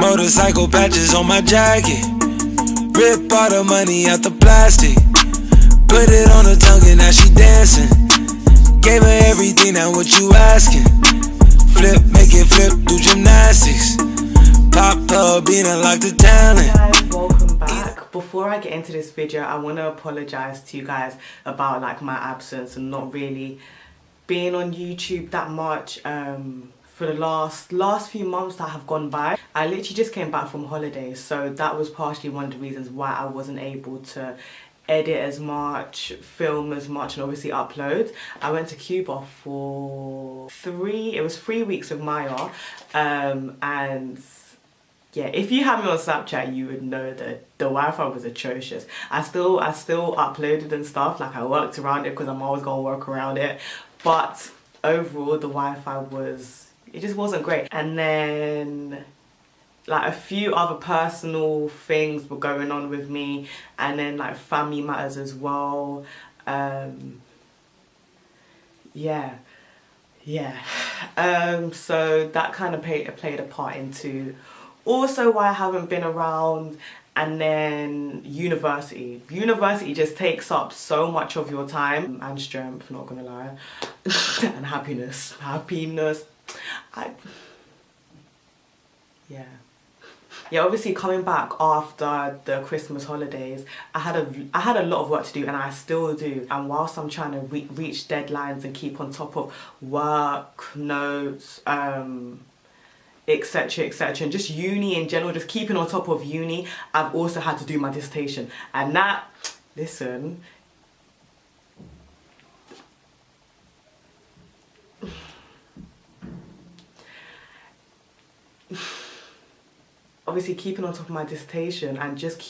Motorcycle patches on my jacket. Rip all the money out the plastic. Put it on her tongue and now she dancing. Gave her everything, now what you asking? Flip, make it flip, do gymnastics. Pop up, being unlocked the talent. Hey guys, welcome back. Before I get into this video, I want to apologize to you guys about like my absence and not really being on YouTube that much for the last few months that have gone by. I literally just came back from holidays, so that was partially one of the reasons why I wasn't able to edit as much, film as much, and obviously upload. I went to Cuba for 3 weeks with Maya, and yeah, if you have me on Snapchat, you would know that the Wi-Fi was atrocious. I still uploaded and stuff, like I worked around it because I'm always gonna work around it, but overall the Wi-Fi it just wasn't great. And then like a few other personal things were going on with me, and then like family matters as well. So that kind of played a part into also why I haven't been around. And then university just takes up so much of your time and strength, not gonna lie. And happiness. Yeah, obviously coming back after the Christmas holidays, I had a lot of work to do, and I still do. And whilst I'm trying to reach deadlines and keep on top of work, notes, etc, and just uni in general, just keeping on top of uni, I've also had to do my dissertation. And that, listen, obviously keeping on top of my dissertation and just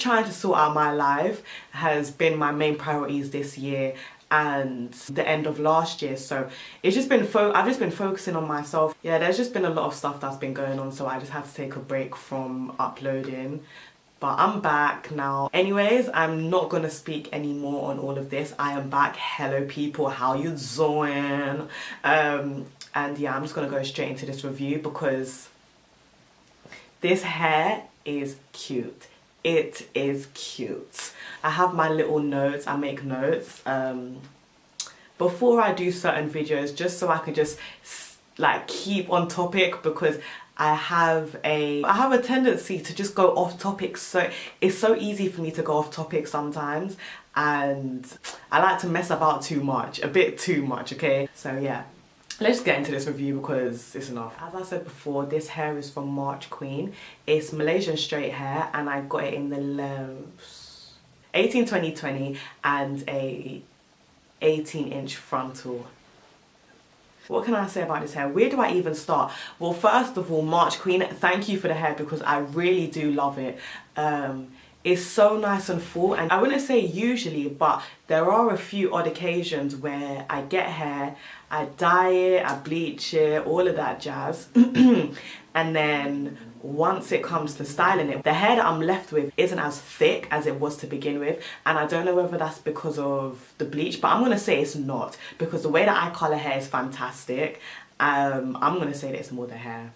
trying to sort out my life has been my main priorities this year and the end of last year. So it's just been I've just been focusing on myself. Yeah, there's just been a lot of stuff that's been going on, so I just had to take a break from uploading. But I'm back now. Anyways, I'm not gonna speak anymore on all of this. I am back. Hello people, how you doing? And yeah, I'm just gonna go straight into this review because this hair is cute. It is cute. I have my little notes. I make notes before I do certain videos, just so I can just like keep on topic, because I have a tendency to just go off topic. So it's so easy for me to go off topic sometimes, and I like to mess about too much, a bit too much, okay? So yeah. Let's get into this review because it's enough. As I said before, this hair is from MarchQueen. It's Malaysian straight hair, and I got it in the lengths 18-20-20 and a 18-inch frontal. What can I say about this hair? Where do I even start? Well, first of all, MarchQueen, thank you for the hair because I really do love it. It's so nice and full, and I wouldn't say usually, but there are a few odd occasions where I get hair, I dye it, I bleach it, all of that jazz. And then once it comes to styling it, the hair that I'm left with isn't as thick as it was to begin with, and I don't know whether that's because of the bleach, but I'm gonna say it's not, because the way that I colour hair is fantastic. I'm gonna say that it's more the hair.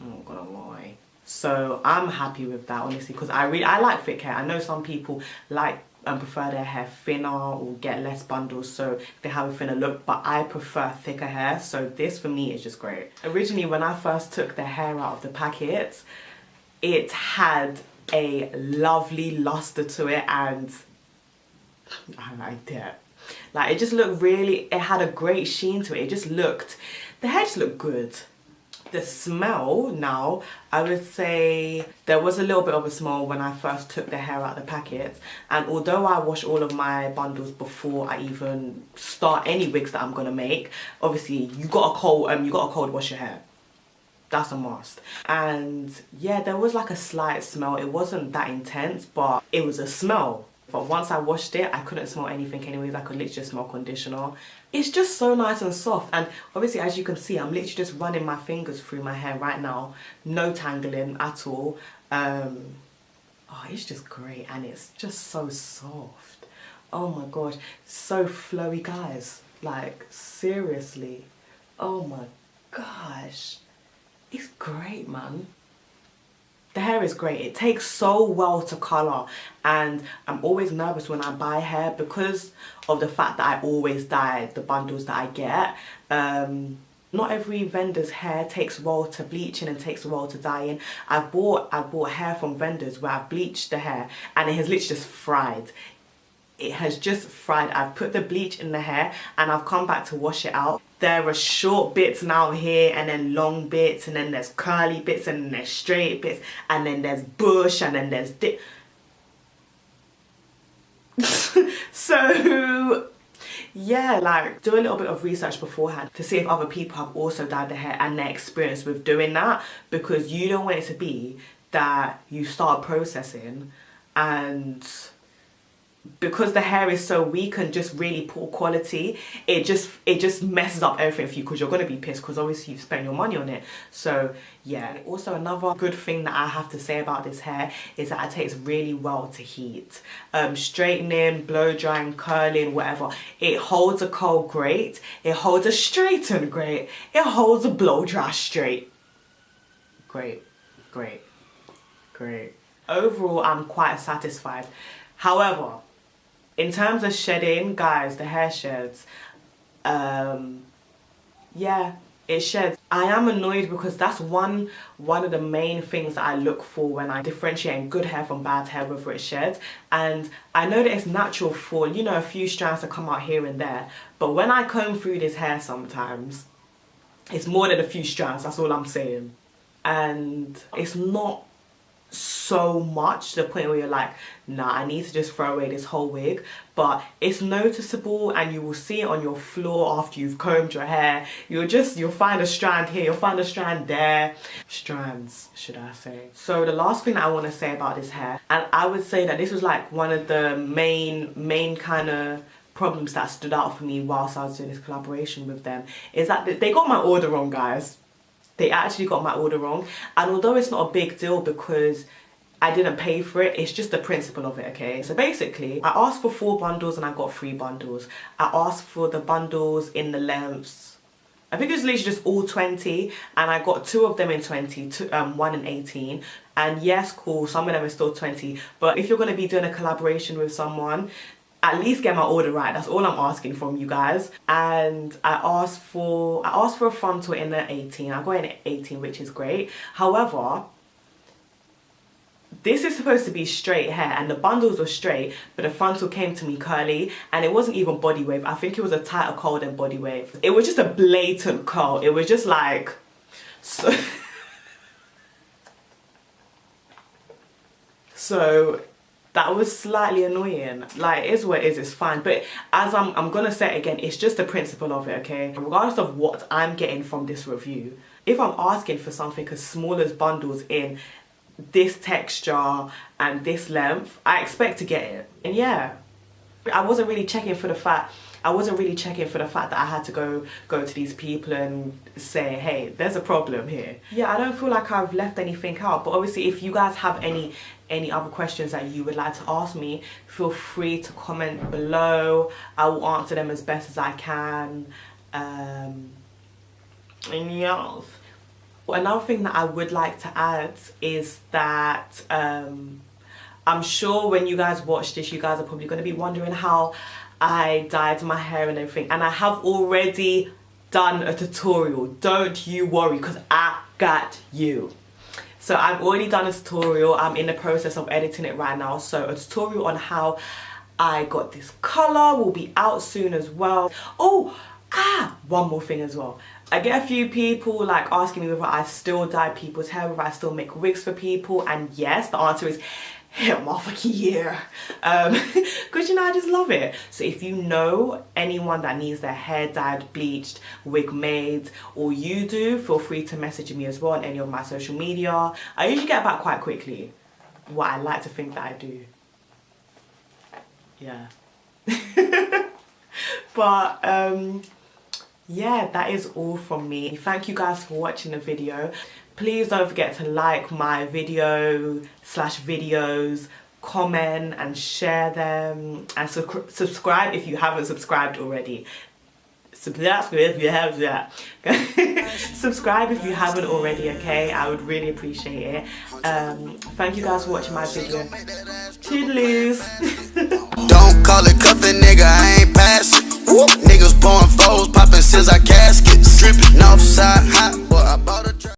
I'm not gonna lie. So I'm happy with that, honestly, because I like thick hair. I know some people like and prefer their hair thinner or get less bundles, so they have a thinner look, but I prefer thicker hair, so this for me is just great. Originally, when I first took the hair out of the packet, it had a lovely luster to it, and I liked it. Like, it just looked it had a great sheen to it. The hair just looked good. The smell now, I would say there was a little bit of a smell when I first took the hair out of the packet, and although I wash all of my bundles before I even start any wigs that I'm gonna make, obviously you gotta cold wash your hair. That's a must. And yeah, there was like a slight smell. It wasn't that intense, but it was a smell. But once I washed it, I couldn't smell anything anyways. I could literally just smell conditioner. It's just so nice and soft. And obviously, as you can see, I'm literally just running my fingers through my hair right now. No tangling at all. Oh, it's just great. And it's just so soft. Oh my gosh. So flowy, guys. Like, seriously. Oh my gosh. It's great, man. The hair is great. It takes so well to colour, and I'm always nervous when I buy hair because of the fact that I always dye the bundles that I get. Not every vendor's hair takes well to bleaching and takes well to dyeing. I've bought hair from vendors where I've bleached the hair and it has literally just fried. It has just fried. I've put the bleach in the hair and I've come back to wash it out. There are short bits now here, and then long bits, and then there's curly bits, and then there's straight bits, and then there's bush, and then there's dip. So yeah, like, do a little bit of research beforehand to see if other people have also dyed their hair and their experience with doing that, because you don't want it to be that you start processing and because the hair is so weak and just really poor quality, it just messes up everything for you, because you're going to be pissed because obviously you've spent your money on it. So yeah. Also, another good thing that I have to say about this hair is that it takes really well to heat. Straightening, blow drying, curling, whatever, it holds a curl great, it holds a straighten great, it holds a blow dry straight. Great. Overall, I'm quite satisfied. However, in terms of shedding, guys, the hair sheds. Yeah, it sheds. I am annoyed because that's one of the main things that I look for when I differentiate good hair from bad hair, whether it sheds. And I know that it's natural for, you know, a few strands to come out here and there. But when I comb through this hair sometimes, it's more than a few strands, that's all I'm saying. And it's not so much to the point where you're like, nah, I need to just throw away this whole wig. But it's noticeable, and you will see it on your floor after you've combed your hair. You'll find a strand here, you'll find a strand there. Strands, should I say. So the last thing that I want to say about this hair, and I would say that this was like one of the main kind of problems that stood out for me whilst I was doing this collaboration with them, is that they got my order wrong, guys. They actually got my order wrong. And although it's not a big deal because I didn't pay for it, it's just the principle of it, okay? So basically, I asked for 4 bundles and I got 3 bundles. I asked for the bundles in the lengths, I think it was literally just all 20, and I got 2 of them in 20, 1 in 18. And yes, cool, some of them are still 20. But if you're going to be doing a collaboration with someone, at least get my order right. That's all I'm asking from you guys. And I asked for a frontal in the 18. I got in 18, which is great. However, this is supposed to be straight hair, and the bundles were straight, but the frontal came to me curly, and it wasn't even body wave. I think it was a tighter curl than body wave. It was just a blatant curl. It was just like so that was slightly annoying. Like, it is what it is, it's fine. But as I'm gonna say it again, it's just the principle of it, okay? Regardless of what I'm getting from this review, if I'm asking for something as small as bundles in this texture and this length, I expect to get it. And yeah, I wasn't really checking for the fact that I had to go to these people and say, hey, there's a problem here. Yeah, I don't feel like I've left anything out, but obviously if you guys have any other questions that you would like to ask me, feel free to comment below. I will answer them as best as I can. And yes. Another thing that I would like to add is that I'm sure when you guys watch this, you guys are probably going to be wondering how I dyed my hair and everything, and I have already done a tutorial. Don't you worry, because I got you. So I've already done a tutorial. I'm in the process of editing it right now. So a tutorial on how I got this colour will be out soon as well. Oh, one more thing as well. I get a few people like asking me whether I still dye people's hair, whether I still make wigs for people, and yes, the answer is hell motherfucking yeah. Because you know, I just love it. So if you know anyone that needs their hair dyed, bleached, wig made, or you do, feel free to message me as well on any of my social media. I usually get back quite quickly. What I like to think that I do. Yeah. But yeah, that is all from me. Thank you guys for watching the video. Please don't forget to like my videos, comment and share them, and subscribe if you haven't subscribed already. Subscribe if you have that. subscribe if you haven't already, okay? I would really appreciate it. Thank you guys for watching my video. Toodaloos. Don't call it cuffing, nigga, I ain't passing. Nigga